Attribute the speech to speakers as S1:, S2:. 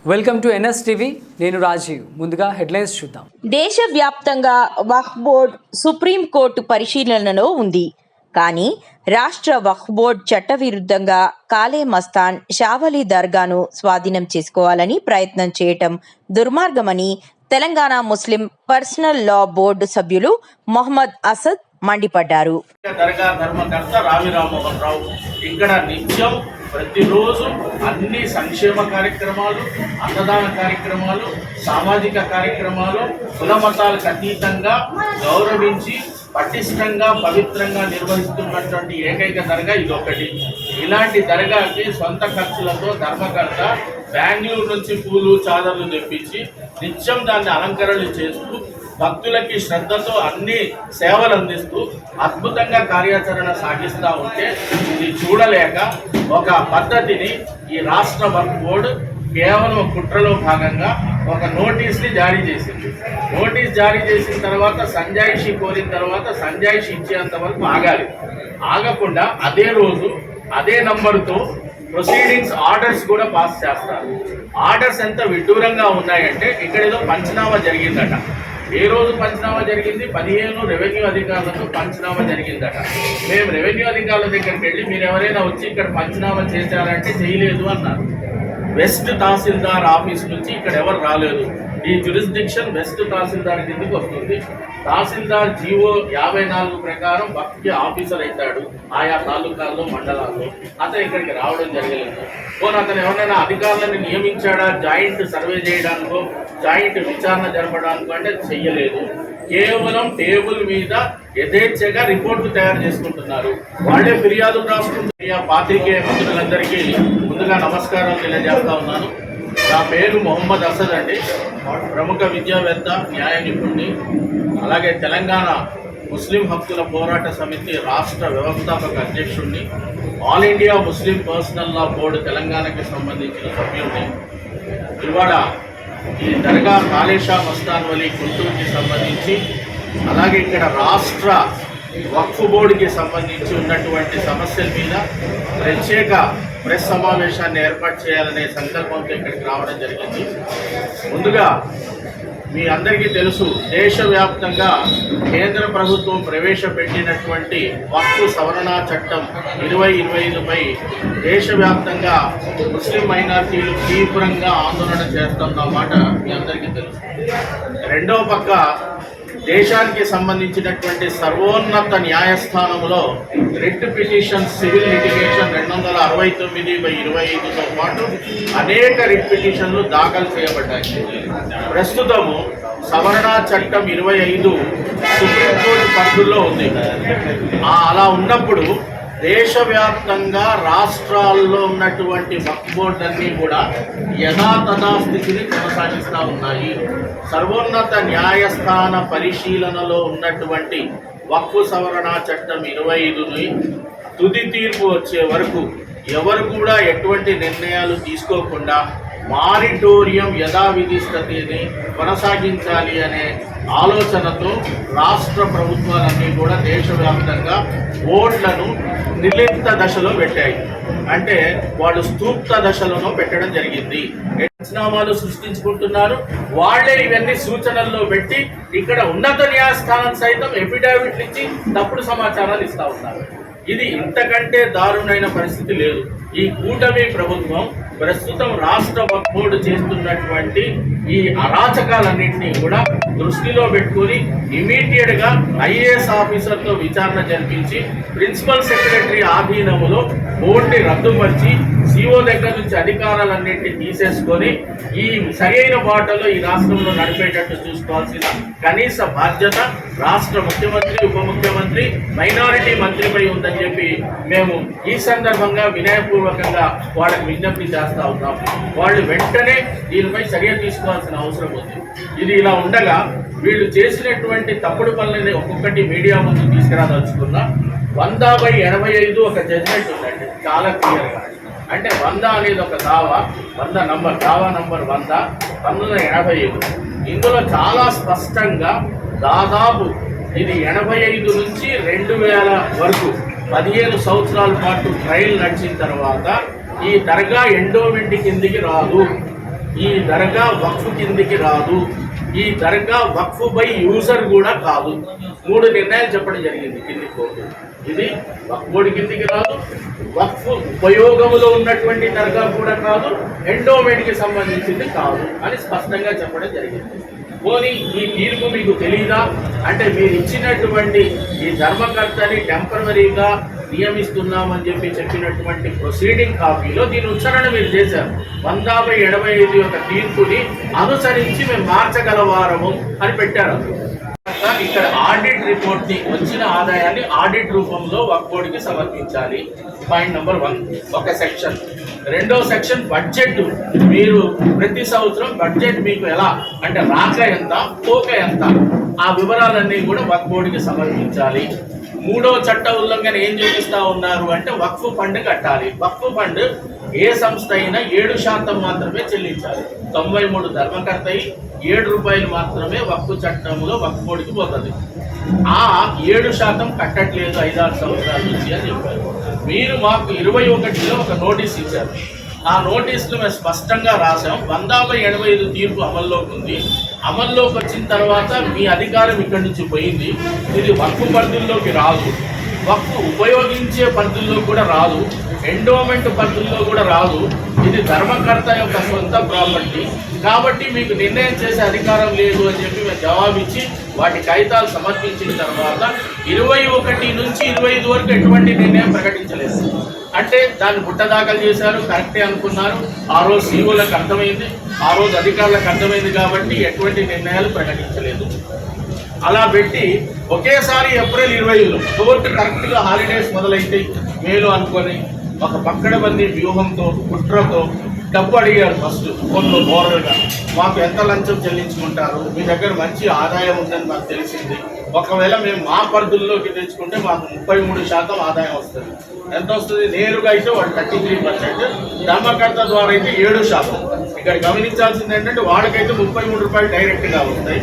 S1: Welcome to NSTV. నేను రాజీవ్. ముందుగా headlines చూద్దాం.
S2: దేశవ్యాప్తంగా వక్ఫ్ బోర్డు సుప్రీంకోర్టు పరిశీలనలో ఉంది. కానీ రాష్ట్ర వక్ఫ్ బోర్డు చట్టవిరుద్ధంగా కాలే మస్తాన్ షావలి దర్గాను స్వాధీనం చేసుకోవాలని ప్రయత్నం చేయటం దుర్మార్గమని తెలంగాణ ముస్లిం పర్సనల్ లా బోర్డు సభ్యులు మొహమ్మద్ అసద్ మండిపడ్డారు.
S3: దర్గా ధర్మకర్త రావి రామ్మోహన్ రావు ఇక్కడ నిత్యం ప్రతిరోజు అన్ని సంక్షేమ కార్యక్రమాలు, అన్నదాన కార్యక్రమాలు, సామాజిక కార్యక్రమాలు కుల మతాలకు అతీతంగా గౌరవించి పటిష్టంగా పవిత్రంగా నిర్వహిస్తున్నటువంటి ఏకైక దర్గా ఇదొకటి. ఇలాంటి దర్గాకి సొంత ఖర్చులతో ధర్మకర్త బెంగళూరు నుంచి పూలు చాదర్లు తెప్పించి నిత్యం దాన్ని అలంకరణలు చేస్తూ భక్తులకి శ్రద్ధతో అన్ని సేవలు అందిస్తూ అద్భుతంగా కార్యాచరణ సాగిస్తూ ఉంటే ఇది చూడలేక ఒక పద్ధతిని ఈ రాష్ట్ర వక్ఫ్ బోర్డు కేవలం కుట్రలో భాగంగా ఒక నోటీస్ని జారీ చేసింది. నోటీస్ జారీ చేసిన తర్వాత సంజాయిషి కోరిన తర్వాత సంజాయిషి ఇచ్చేంత వరకు ఆగాలి. ఆగకుండా అదే రోజు అదే నంబరుతో ప్రొసీడింగ్స్ ఆర్డర్స్ కూడా పాస్ చేస్తారు. ఆర్డర్స్ ఎంత విడ్డూరంగా ఉన్నాయంటే ఇక్కడ ఏదో పంచనామా జరిగిందట. ఏ రోజు పంచనామా జరిగింది? 15 రెవెన్యూ అధికారులతో పంచనామా జరిగిందట. మేము రెవెన్యూ అధికారుల దగ్గరికి వెళ్ళి మీరు ఎవరైనా వచ్చి ఇక్కడ పంచనామా చేశారంటే చేయలేదు అన్నారు. వెస్ట్ తహసీల్దార్ ఆఫీస్ నుంచి ఇక్కడ ఎవరు రాలేదు. ఈ జ్యూరిస్డిక్షన్ వెస్ట్ తహసీల్దార్ కిందకి వస్తుంది. తహసీల్దార్ జీవో 54 ప్రకారం వక్ఫ్ ఆఫీసర్ అవుతాడు ఆయా తాలూకాల్లో, మండలాల్లో. అతను ఇక్కడికి రావడం జరగలేదు. పోనీ అతను ఎవరైనా అధికారులను నియమించాడా జాయింట్ సర్వే చేయడానికో, జాయింట్ విచారణ జరపడానికో అంటే చెయ్యలేదు. కేవలం టేబుల్ మీద యథేచ్ఛగా రిపోర్టు తయారు చేసుకుంటున్నారు. వాళ్ళే ఫిర్యాదులు రాసుకుంటున్నారు. పాత్రికేయ మిత్రులందరికీ ముందుగా నమస్కారం తెలియజేస్తా ఉన్నాను. నా పేరు మొహమ్మద్ అసద్ అండి. ప్రముఖ విద్యావేత్త, న్యాయ నిపుణుడిని, అలాగే తెలంగాణ ముస్లిం హక్కుల పోరాట సమితి రాష్ట్ర వ్యవస్థాపక అధ్యక్షుడిని, ఆల్ ఇండియా ముస్లిం పర్సనల్ లా బోర్డు తెలంగాణకి సంబంధించిన సభ్యుడిని. ఇవాళ ఈ దర్గా కాళేషా మస్తాన్ వలి గుంటూరుకి సంబంధించి, అలాగే ఇక్కడ రాష్ట్ర వక్ఫ్ బోర్డుకి సంబంధించి ఉన్నటువంటి సమస్యల మీద ప్రత్యేక ప్రెస్ సమావేశాన్ని ఏర్పాటు చేయాలనే సంకల్పంతో ఇక్కడికి రావడం జరిగింది. ముందుగా మీ అందరికీ తెలుసు, దేశవ్యాప్తంగా కేంద్ర ప్రభుత్వం ప్రవేశపెట్టినటువంటి వక్ఫ్ సవరణ చట్టం 2025పై దేశవ్యాప్తంగా ముస్లిం మైనారిటీలు తీవ్రంగా ఆందోళన చేస్తున్నమాట మీ అందరికీ తెలుసు. రెండో పక్క దేశానికి సంబంధించినటువంటి సర్వోన్నత న్యాయస్థానంలో రిట్ పిటిషన్ సివిల్ లిటిగేషన్ 269/25తో పాటు అనేక రిట్ పిటిషన్లు దాఖలు చేయబడ్డాయి. ప్రస్తుతము సవరణ చట్టం 25 సుప్రీంకోర్టు పరిధిలో ఉంది. అలా ఉన్నప్పుడు దేశవ్యాప్తంగా రాష్ట్రాల్లో ఉన్నటువంటి వక్ఫ్ బోర్డులన్నీ కూడా యథాతథా స్థితిని కొనసాగిస్తూ ఉన్నాయి. సర్వోన్నత న్యాయస్థాన పరిశీలనలో ఉన్నటువంటి వక్ఫ్ సవరణ చట్టం 25ని తుది తీర్పు వచ్చే వరకు ఎవరు కూడా ఎటువంటి నిర్ణయాలు తీసుకోకుండా మారిటోరియం యథావిధి స్థితిని కొనసాగించాలి అనే ఆలోచనతో రాష్ట్ర ప్రభుత్వాలన్నీ కూడా దేశవ్యాప్తంగా బోర్డులను నిర్లిప్త దశలో పెట్టాయి. అంటే వాళ్ళు స్తూప్త దశలోనూ పెట్టడం జరిగింది. పంచనామాలు సృష్టించుకుంటున్నారు. వాళ్లే ఇవన్నీ సూచనల్లో పెట్టి ఇక్కడ ఉన్నత న్యాయస్థానం సైతం ఎఫిడవిట్లు ఇచ్చి తప్పుడు సమాచారాలు ఇస్తా ఉన్నారు. ఇది ఇంతకంటే దారుణమైన పరిస్థితి లేదు. ఈ కూటమి ప్రభుత్వం ప్రస్తుతం రాష్ట్ర వక్ఫ్ బోర్డు చేస్తున్నటువంటి ఈ అరాచకాలన్నింటినీ కూడా దృష్టిలో పెట్టుకుని ఇమీడియట్గా ఐఏఎస్ ఆఫీసర్తో విచారణ జరిపించి ప్రిన్సిపల్ సెక్రటరీ ఆధీనంలో బోర్డుని రద్దుపరిచి సిఓ దగ్గర నుంచి అధికారాలన్నింటినీ తీసేసుకొని ఈ సరైన బాటలో ఈ రాష్ట్రంలో నడిపేటట్టు చూసుకోవాల్సిన కనీస బాధ్యత రాష్ట్ర ముఖ్యమంత్రి, ఉప ముఖ్యమంత్రి, మైనారిటీ మంత్రిపై ఉందని చెప్పి మేము ఈ సందర్భంగా వినయపూర్వకంగా వాళ్ళకి విజ్ఞప్తి చేస్తూ ఉన్నాం. వాళ్ళు వెంటనే దీనిపై చర్య తీసుకోవాల్సిన అవసరం ఉంది. ఇది ఇలా ఉండగా వీళ్ళు చేసినటువంటి తప్పుడు పనులని ఒక్కొక్కటి మీడియా ముందు తీసుకురాదలుచుకున్నా. 100/85 ఒక జడ్జిమెంట్ ఉందండి, చాలా క్లియర్గా. అంటే 100 అనేది ఒక దావా నంబర్ 100 1985. ఇందులో చాలా స్పష్టంగా దాదాపు ఇది 85 నుంచి 2000 వరకు 15 సంవత్సరాల పాటు ట్రయల్ నడిచిన తర్వాత ఈ దర్గా ఎండోమెంట్ కిందికి రాదు. ఈ దర్గా వక్ఫ్ కిందికి రాదు, ఈ దర్గా వక్ఫ్ బై యూజర్ కూడా కాదు. 3 నిర్ణయాలు చెప్పడం జరిగింది కింది కోర్టు. ఇది వక్ఫ్ బోర్డు కిందికి రాదు, వక్ఫ్ ఉపయోగంలో ఉన్నటువంటి దర్గా కూడా కాదు, ఎండోమెంట్కి సంబంధించింది కాదు అని స్పష్టంగా చెప్పడం జరిగింది. పోనీ ఈ తీర్పు మీకు తెలీదా అంటే, మీరు ఇచ్చినటువంటి ఈ ధర్మకర్తని టెంపరవరీగా నియమిస్తున్నామని చెప్పినటువంటి ప్రొసీడింగ్ కాపీలో దీని ఉచ్చారణ మీరు చేశారు. 100/85 యొక్క తీర్పుని అనుసరించి మేము మార్చగలవారము అని పెట్టారు. ఇక్కడ ఆడిట్ రిపోర్ట్ ని, వచ్చిన ఆదాయాన్ని ఆడిట్ రూపంలో వక్ఫ్ బోర్డుకి సమర్పించాలి. పాయింట్ నెంబర్ 1 ఒక సెక్షన్. రెండో సెక్షన్ బడ్జెట్. మీరు ప్రతి సంవత్సరం బడ్జెట్ మీకు ఎలా అంటే రాక ఎంత, పోక ఎంత, ఆ వివరాలన్నీ కూడా వక్ఫ్ బోర్డుకి సమర్పించాలి. మూడో చట్ట ఉల్లంఘన ఏం చూపిస్తా ఉన్నారు అంటే, వక్ఫ్ ఫండ్ కట్టాలి. వక్ఫ్ ఫండ్ ఏ సంస్థ అయినా 7% మాత్రమే చెల్లించాలి. 93 ధర్మకర్త 7 రూపాయలు మాత్రమే వక్ఫ్ చట్టంలో వక్ఫ్ బోర్డుకి పోతుంది. ఆ 7% కట్టట్లేదు 5-6 సంవత్సరాల నుంచి అని చెప్పారు. మీరు మాకు 21లో ఒక నోటీస్ ఇచ్చారు. ఆ నోటీసులు మేము స్పష్టంగా రాసాం. 100/85 తీర్పు అమల్లోకి ఉంది. అమల్లోకి వచ్చిన తర్వాత మీ అధికారం ఇక్కడి నుంచి పోయింది. ఇది వక్ఫ్ పరిధుల్లోకి రాదు, వక్ఫ్ ఉపయోగించే పరిధుల్లో కూడా రాదు, ఎండోమెంట్ పరిధుల్లో కూడా రాదు. ఇది ధర్మకర్త యొక్క సొంత ప్రాపర్టీ. కాబట్టి మీకు నిర్ణయం చేసే అధికారం లేదు అని చెప్పి మేము జవాబిచ్చి వాటి కాగితాలు సమర్పించిన తర్వాత 21 నుంచి 25 వరకు ఎటువంటి నిర్ణయం ప్రకటించలేదు. అంటే దాన్ని బుట్ట దాఖలు చేశారు, కరెక్టే అనుకున్నారు. ఆ రోజు సీఓలకు అర్థమైంది, ఆ రోజు అధికారులకు అర్థమైంది. కాబట్టి ఎటువంటి నిర్ణయాలు ప్రకటించలేదు. అలా పెట్టి ఒకేసారి ఏప్రిల్ 20లో కోర్టు కరెక్ట్గా హాలిడేస్ మొదలైతే మేలు అనుకొని ఒక పక్కడబందీ వ్యూహంతో, కుట్రతో డబ్బు అడిగారు. ఫస్ట్ ఫోన్లో బోర్గా మాకు ఎంత లంచం చెల్లించుకుంటారు, మీ దగ్గర మంచి ఆదాయం ఉందని మాకు తెలిసింది, ఒకవేళ మేము మా పరిధుల్లోకి తెచ్చుకుంటే మాకు 33% ఆదాయం వస్తుంది. ఎంత వస్తుంది? నేరుగా అయితే వాడు 33%, ధర్మకర్త ద్వారా అయితే 7%. ఇక్కడ గమనించాల్సింది ఏంటంటే, వాళ్ళకైతే 33 రూపాయలు డైరెక్ట్గా వస్తాయి,